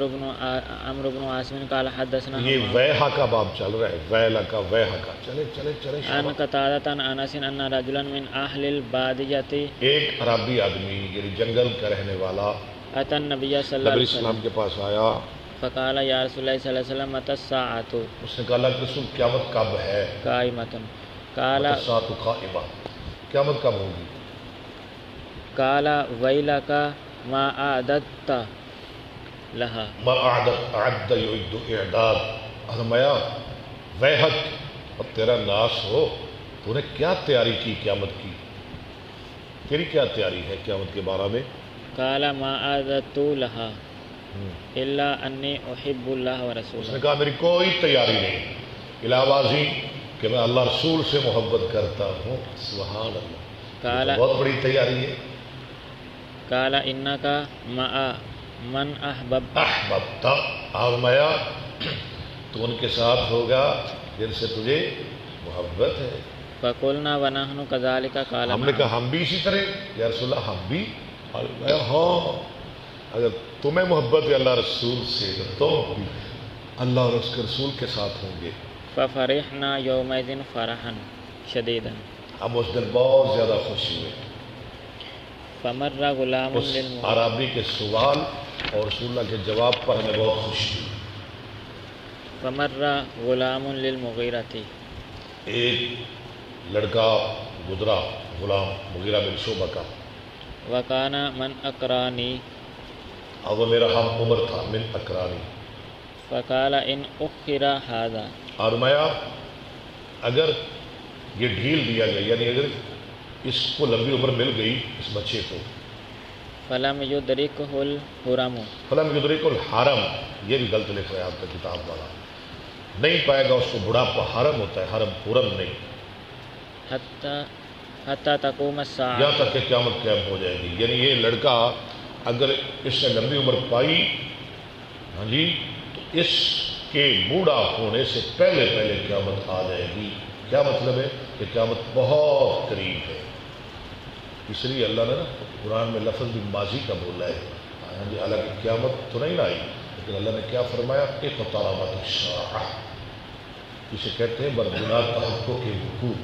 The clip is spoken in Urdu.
عمرو بن عاصم قال حدثنا یہ ویحا کا باب چل رہا ہے، ویلا کا ویحا کا، چلے چلے چلے عن قتادة عن انس ان رجلا من اهل البادية ایک عربی آدمی یعنی جنگل کا رہنے والا اتى النبي صلى الله نبی عليه اسلام وسلم کے پاس آیا، فقال يا رسول الله صلى الله عليه وسلم متى الساعة اس نے کہا اللہ کے رسول قیامت کب ہے؟ قائمة قال الساعة قائمة، قیامت کب ہوگی؟ قال ويلك ما اعددت لها ما اعد یعد اعداد، فرمایا ویحک اور تیرا ناس ہو، تو نے کیا تیاری کی قیامت کی؟ تیری کیا تیاری ہے قیامت کے بارے میں؟ قال ما اعددت لها الا انی احب اللہ اس ورسولہ نے کہا میری کوئی تیاری نہیں علاوہ ازیں کہ میں اللہ رسول سے محبت کرتا ہوں۔ سبحان اللہ، یہ تو بہت بڑی تیاری ہے۔ قال انک مع من احببت احببتا، فرمایا تو ان کے ساتھ ہوگا جن سے تجھے محبت ہے۔ فقلنا ونحن كذلك قال ہم نے کہا ہم بھی اسی طرح، یا رسول اللہ ہم بھی؟ فرمایا ہاں، اگر تمہیں محبت ہے اللہ رسول سے تو بھی اللہ اور اس کے رسول کے ساتھ ہوں گے۔ ففرحنا يومئذ فرحا شديدا ہم اس دن بہت زیادہ خوش ہوئے فمر غلام اس عربی کے سوال اور رسول اللہ کے جواب پر ہمیں بہت خوشی ہوئی۔ فمر غلام للمغیرۃ، ایک لڑکا گزرا، غلام مغیرہ بن شعبہ کا، وکان من اقرانی، اور وہ میرا ہم عمر تھا، من اقرانی۔ فقال ان اخر هذا، فرمایا اگر یہ ڈھیل دیا گیا، یعنی اگر اس کو لمبی عمر مل گئی اس بچے کو، فلم يدركه الحرم، فلم یدرک الحرم، یہ بھی غلط لکھ رہا ہے آپ کا کتاب والا، نہیں پائے گا اس کو بڑھاپا، حرم ہوتا ہے حرم، حرم نہیں، حتی تقوم الساعہ، یہاں تک کہ قیامت قائم ہو جائے گی۔ یعنی یہ لڑکا اگر اس نے لمبی عمر پائی، ہاں جی، تو اس کے بوڑھا ہونے سے پہلے پہلے قیامت آ جائے گی۔ کیا مطلب ہے کہ قیامت بہت قریب ہے، اس لیے اللہ نے نا قرآن میں لفظ بھی ماضی کا بولا ہے، ہاں جی، حالانکہ قیامت تو نہیں آئی، لیکن اللہ نے کیا فرمایا؟ اقتربت الساعہ، جسے کہتے ہیں برگزار تحقق کے وقوع۔